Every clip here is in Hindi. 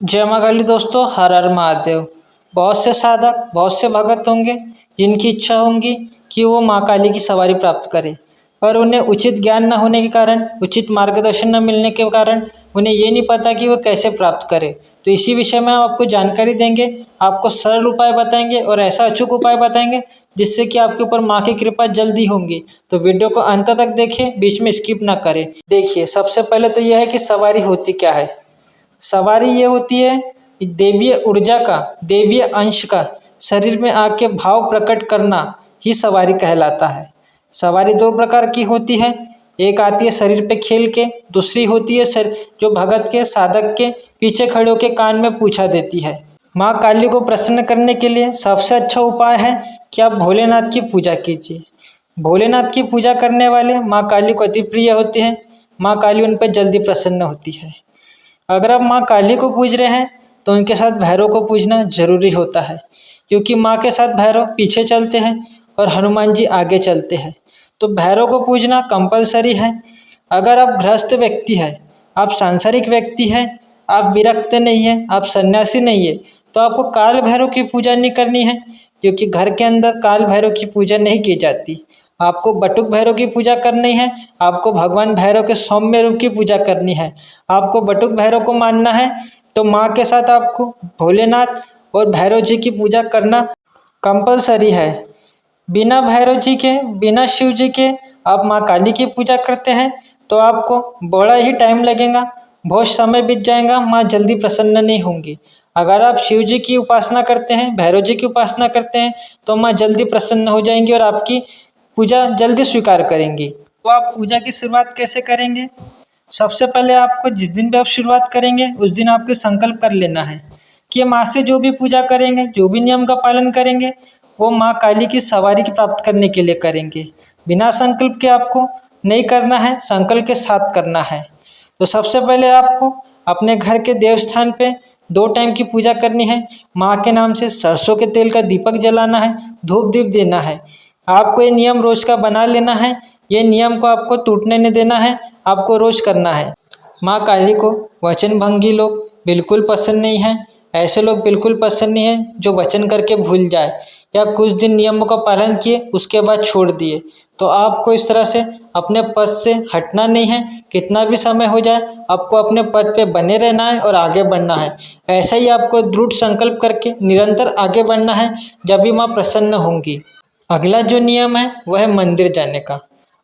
जय माँ काली दोस्तों, हर हर महादेव। बहुत से साधक, बहुत से भगत होंगे जिनकी इच्छा होंगी कि वो माँ काली की सवारी प्राप्त करें, पर उन्हें उचित ज्ञान न होने के कारण, उचित मार्गदर्शन न मिलने के कारण उन्हें ये नहीं पता कि वो कैसे प्राप्त करें। तो इसी विषय में हम आपको जानकारी देंगे, आपको सरल उपाय बताएंगे और ऐसा अचूक उपाय बताएंगे जिससे कि आपके ऊपर माँ की कृपा जल्दी होंगी। तो वीडियो को अंत तक देखें, बीच में स्किप ना करें। देखिए, सबसे पहले तो यह है कि सवारी होती क्या है। सवारी ये होती है कि दैवीय ऊर्जा का, दैवीय अंश का शरीर में आके भाव प्रकट करना ही सवारी कहलाता है। सवारी दो प्रकार की होती है, एक आती है शरीर पे खेल के, दूसरी होती है जो भगत के, साधक के पीछे खड़े होकर कान में पूछा देती है। माँ काली को प्रसन्न करने के लिए सबसे अच्छा उपाय है कि आप भोलेनाथ की पूजा कीजिए। भोलेनाथ की पूजा करने वाले माँ काली को अति प्रिय होते हैं। माँ काली उन पर जल्दी प्रसन्न होती है। अगर आप माँ काली को पूज रहे हैं तो उनके साथ भैरव को पूजना जरूरी होता है, क्योंकि माँ के साथ भैरव पीछे चलते हैं और हनुमान जी आगे चलते हैं। तो भैरव को पूजना कंपलसरी है। अगर आप गृहस्थ व्यक्ति हैं, आप सांसारिक व्यक्ति हैं, आप विरक्त नहीं हैं, आप सन्यासी नहीं है, तो आपको काल भैरव की पूजा नहीं करनी है, क्योंकि घर के अंदर काल भैरव की पूजा नहीं की जाती। आपको बटुक भैरव की पूजा करनी है। आपको भगवान भैरव के सौम्य रूप की पूजा करनी है। आपको बटुक भैरव को मानना है तो माँ के साथ आपको भोलेनाथ और भैरव जी की पूजा करना कंपलसरी है। बिना भैरव जी के, बिना शिव जी के आप माँ काली की पूजा करते हैं तो आपको बड़ा ही टाइम लगेगा, बहुत समय बीत जाएगा, माँ जल्दी प्रसन्न नहीं होंगी। अगर आप शिव जी की उपासना करते हैं, भैरव जी की उपासना करते हैं तो माँ जल्दी प्रसन्न हो जाएंगी और आपकी पूजा जल्दी स्वीकार करेंगी। तो आप पूजा की शुरुआत कैसे करेंगे? सबसे पहले आपको जिस दिन भी आप शुरुआत करेंगे उस दिन आपको संकल्प कर लेना है कि माँ से जो भी पूजा करेंगे, जो भी नियम का पालन करेंगे, वो माँ काली की सवारी की प्राप्त करने के लिए करेंगे। बिना संकल्प के आपको नहीं करना है, संकल्प के साथ करना है। तो सबसे पहले आपको अपने घर के देवस्थान पे 2 टाइम की पूजा करनी है। माँ के नाम से सरसों के तेल का दीपक जलाना है, धूप दीप देना है। आपको ये नियम रोज का बना लेना है। ये नियम को आपको टूटने नहीं देना है, आपको रोज करना है। माँ काली को वचनभंगी लोग बिल्कुल पसंद नहीं है। ऐसे लोग बिल्कुल पसंद नहीं है जो वचन करके भूल जाए या कुछ दिन नियमों का पालन किए उसके बाद छोड़ दिए। तो आपको इस तरह से अपने पद से हटना नहीं है। कितना भी समय हो जाए आपको अपने पद पे बने रहना है और आगे बढ़ना है। ऐसा ही आपको दृढ़ संकल्प करके निरंतर आगे बढ़ना है, जब भी माँ प्रसन्न होंगी। अगला जो नियम है वह है मंदिर जाने का।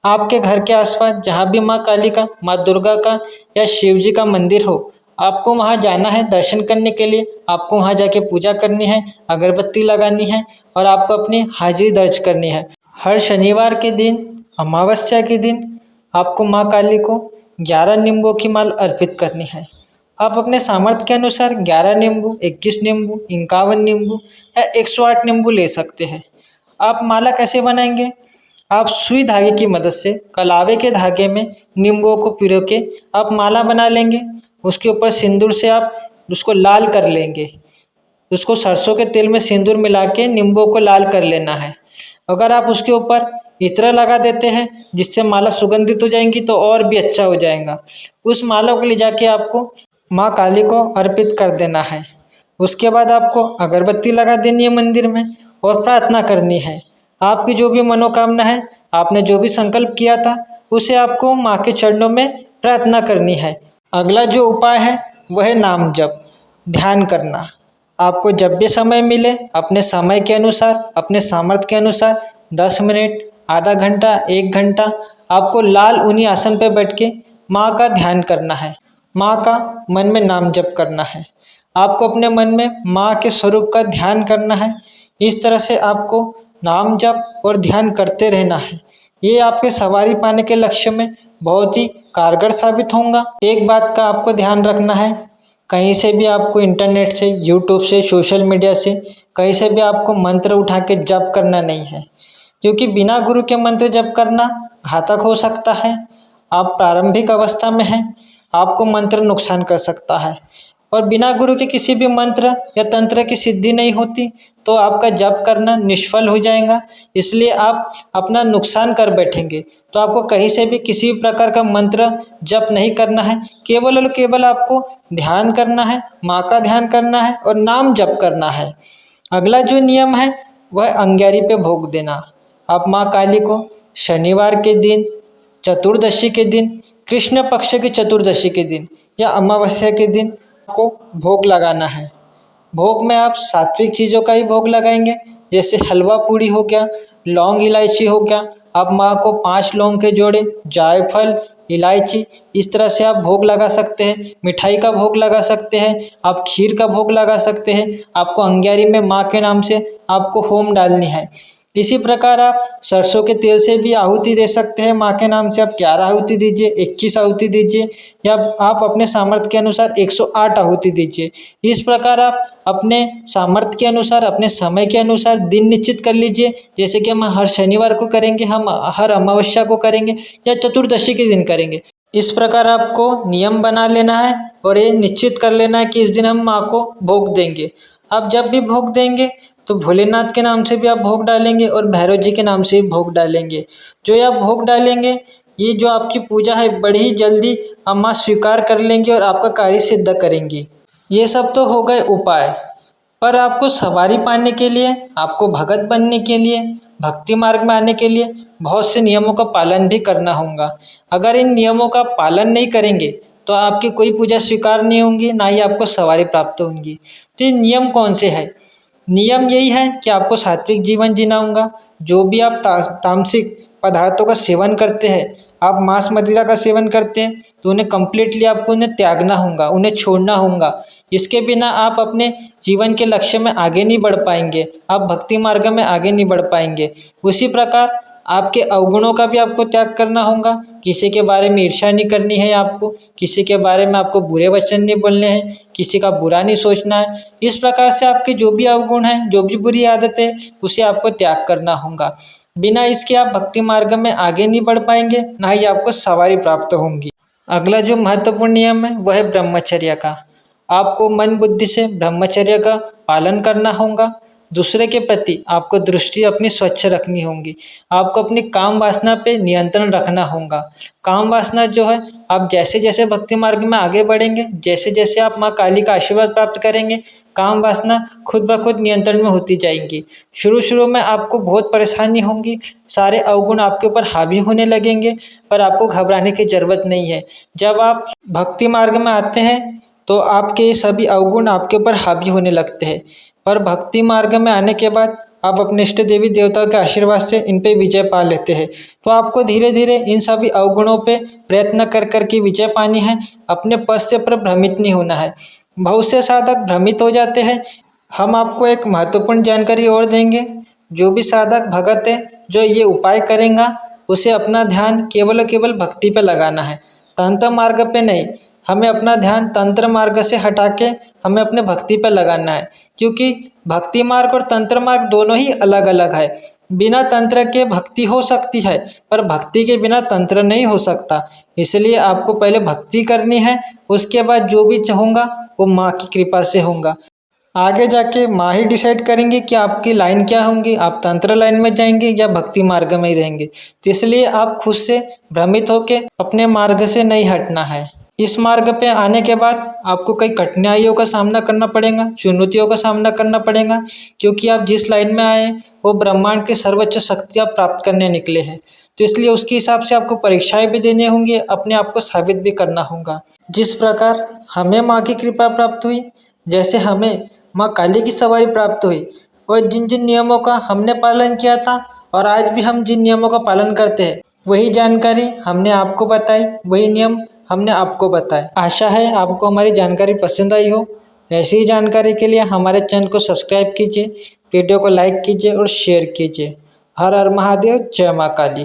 आपके घर के आसपास जहाँ भी माँ काली का, माँ दुर्गा का या शिव जी का मंदिर हो, आपको वहाँ जाना है दर्शन करने के लिए। आपको वहाँ जाके पूजा करनी है, अगरबत्ती लगानी है और आपको अपनी हाजिरी दर्ज करनी है। हर शनिवार के दिन, अमावस्या के दिन आपको माँ काली को 11 नींबू की माल अर्पित करनी है। आप अपने सामर्थ्य के अनुसार 11 नींबू, 21 नींबू, 51 नींबू या 108 नींबू ले सकते हैं। आप माला कैसे बनाएंगे? आप सुई धागे की मदद से कलावे के धागे में नींबुओं को पिरो के आप माला बना लेंगे। उसके ऊपर सिंदूर से आप उसको लाल कर लेंगे। उसको सरसों के तेल में सिंदूर मिला के नींबुओं को लाल कर लेना है। अगर आप उसके ऊपर इत्र लगा देते हैं जिससे माला सुगंधित हो जाएंगी तो और भी अच्छा हो जाएगा। उस माला को ले जाके आपको माँ काली को अर्पित कर देना है। उसके बाद आपको अगरबत्ती लगा देनी है मंदिर में और प्रार्थना करनी है। आपकी जो भी मनोकामना है, आपने जो भी संकल्प किया था, उसे आपको माँ के चरणों में प्रार्थना करनी है। अगला जो उपाय है वह है नाम जप, ध्यान करना। आपको जब भी समय मिले अपने समय के अनुसार, अपने सामर्थ्य के अनुसार 10 मिनट, आधा घंटा, 1 घंटा आपको लाल ऊनी आसन पर बैठ के माँ का ध्यान करना है। माँ का मन में नाम जप करना है। आपको अपने मन में माँ के स्वरूप का ध्यान करना है। इस तरह से आपको नाम जप और ध्यान करते रहना है। ये आपके सवारी पाने के लक्ष्य में बहुत ही कारगर साबित होगा। एक बात का आपको ध्यान रखना है, कहीं से भी आपको इंटरनेट से, यूट्यूब से, सोशल मीडिया से कहीं से भी आपको मंत्र उठा के जप करना नहीं है, क्योंकि बिना गुरु के मंत्र जप करना घातक हो सकता है। आप प्रारंभिक अवस्था में हैं, आपको मंत्र नुकसान कर सकता है। और बिना गुरु के किसी भी मंत्र या तंत्र की सिद्धि नहीं होती, तो आपका जप करना निष्फल हो जाएगा। इसलिए आप अपना नुकसान कर बैठेंगे। तो आपको कहीं से भी किसी भी प्रकार का मंत्र जप नहीं करना है, केवल और केवल आपको ध्यान करना है, माँ का ध्यान करना है और नाम जप करना है। अगला जो नियम है वह अंगारी पे भोग देना। आप माँ काली को शनिवार के दिन, चतुर्दशी के दिन, कृष्ण पक्ष की चतुर्दशी के दिन या अमावस्या के दिन आपको भोग लगाना है। भोग में आप सात्विक चीज़ों का ही भोग लगाएंगे, जैसे हलवा पूड़ी हो गया, लौंग इलायची हो गया। आप माँ को 5 लौंग के जोड़े, जायफल, इलायची, इस तरह से आप भोग लगा सकते हैं। मिठाई का भोग लगा सकते हैं, आप खीर का भोग लगा सकते हैं। आपको अंगारी में माँ के नाम से आपको होम डालनी है। इसी प्रकार आप सरसों के तेल से भी आहुति दे सकते हैं। माँ के नाम से आप 11 आहुति दीजिए, 21 आहुति दीजिए, या आप अपने सामर्थ्य के अनुसार 108 आहुति दीजिए। इस प्रकार आप अपने सामर्थ्य के अनुसार, अपने समय के अनुसार दिन निश्चित कर लीजिए। जैसे कि हम हर शनिवार को करेंगे, हम हर अमावस्या को करेंगे या चतुर्दशी के दिन करेंगे। इस प्रकार आपको नियम बना लेना है और ये निश्चित कर लेना है कि इस दिन हम माँ को भोग देंगे। आप जब भी भोग देंगे तो भोलेनाथ के नाम से भी आप भोग डालेंगे और भैरव जी के नाम से भी भोग डालेंगे। जो ये आप भोग डालेंगे, ये जो आपकी पूजा है बड़ी ही जल्दी अम्मा स्वीकार कर लेंगी और आपका कार्य सिद्ध करेंगी। ये सब तो हो गए उपाय, पर आपको सवारी पाने के लिए, आपको भगत बनने के लिए, भक्ति मार्ग में आने के लिए बहुत से नियमों का पालन भी करना होगा। अगर इन नियमों का पालन नहीं करेंगे तो आपकी कोई पूजा स्वीकार नहीं होंगी, ना ही आपको सवारी प्राप्त होंगी। तो ये नियम कौन से हैं? नियम यही है कि आपको सात्विक जीवन जीना होगा। जो भी आप तामसिक पदार्थों का सेवन करते हैं, आप मांस मदिरा का सेवन करते हैं, तो उन्हें कम्प्लीटली आपको उन्हें त्यागना होगा, उन्हें छोड़ना होगा। इसके बिना आप अपने जीवन के लक्ष्य में आगे नहीं बढ़ पाएंगे, आप भक्ति मार्ग में आगे नहीं बढ़ पाएंगे। उसी प्रकार आपके अवगुणों का भी आपको त्याग करना होगा। किसी के बारे में ईर्ष्या नहीं करनी है आपको, किसी के बारे में आपको बुरे वचन नहीं बोलने हैं, किसी का बुरा नहीं सोचना है। इस प्रकार से आपके जो भी अवगुण हैं, जो भी बुरी आदत है, उसे आपको त्याग करना होगा। बिना इसके आप भक्ति मार्ग में आगे नहीं बढ़ पाएंगे, ना ही आपको सवारी प्राप्त होंगी। अगला जो महत्वपूर्ण नियम है वह है ब्रह्मचर्य का। आपको मन बुद्धि से ब्रह्मचर्य का पालन करना होगा। दूसरे के प्रति आपको दृष्टि अपनी स्वच्छ रखनी होगी। आपको अपनी काम वासना पे नियंत्रण रखना होगा। काम वासना जो है, आप जैसे जैसे भक्ति मार्ग में आगे बढ़ेंगे, जैसे जैसे आप माँ काली का आशीर्वाद प्राप्त करेंगे, काम वासना खुद ब खुद नियंत्रण में होती जाएंगी। शुरू शुरू में आपको बहुत परेशानी होगी, सारे अवगुण आपके ऊपर हावी होने लगेंगे, पर आपको घबराने की जरूरत नहीं है। जब आप भक्ति मार्ग में आते हैं तो आपके सभी अवगुण आपके ऊपर हावी होने लगते हैं, पर भक्ति मार्ग में आने के बाद आप अपने इष्ट देवी देवताओं के आशीर्वाद से इन पे विजय पा लेते हैं। तो आपको धीरे धीरे इन सभी अवगुणों पे प्रयत्न कर कर के विजय पानी है। अपने पद से पर भ्रमित नहीं होना है। बहुत से साधक भ्रमित हो जाते हैं। हम आपको एक महत्वपूर्ण जानकारी और देंगे। जो भी साधक भगत है, जो ये उपाय करेगा, उसे अपना ध्यान केवल और केवल भक्ति पे लगाना है, तंत्र मार्ग पे नहीं। हमें अपना ध्यान तंत्र मार्ग से हटा के हमें अपने भक्ति पर लगाना है, क्योंकि भक्ति मार्ग और तंत्र मार्ग दोनों ही अलग अलग है। बिना तंत्र के भक्ति हो सकती है, पर भक्ति के बिना तंत्र नहीं हो सकता। इसलिए आपको पहले भक्ति करनी है, उसके बाद जो भी चाहूँगा वो माँ की कृपा से होगा। आगे जाके माँ ही डिसाइड करेंगे कि आपकी लाइन क्या होंगी, आप तंत्र लाइन में जाएंगे या भक्ति मार्ग में ही रहेंगे। तो इसलिए आप खुद से भ्रमित होके अपने मार्ग से नहीं हटना है। इस मार्ग पे आने के बाद आपको कई कठिनाइयों का सामना करना पड़ेगा, चुनौतियों का सामना करना पड़ेगा, क्योंकि आप जिस लाइन में आए वो ब्रह्मांड के सर्वोच्च शक्तियाँ प्राप्त करने निकले हैं। तो इसलिए उसके हिसाब से आपको परीक्षाएं भी देनी होंगी, अपने आप को साबित भी करना होगा। जिस प्रकार हमें माँ की कृपा प्राप्त हुई, जैसे हमें माँ काली की सवारी प्राप्त हुई, और जिन जिन नियमों का हमने पालन किया था और आज भी हम जिन नियमों का पालन करते हैं, वही जानकारी हमने आपको बताई, वही नियम हमने आपको बताया। आशा है आपको हमारी जानकारी पसंद आई हो। ऐसी ही जानकारी के लिए हमारे चैनल को सब्सक्राइब कीजिए, वीडियो को लाइक कीजिए और शेयर कीजिए। हर हर महादेव, जय माँ काली।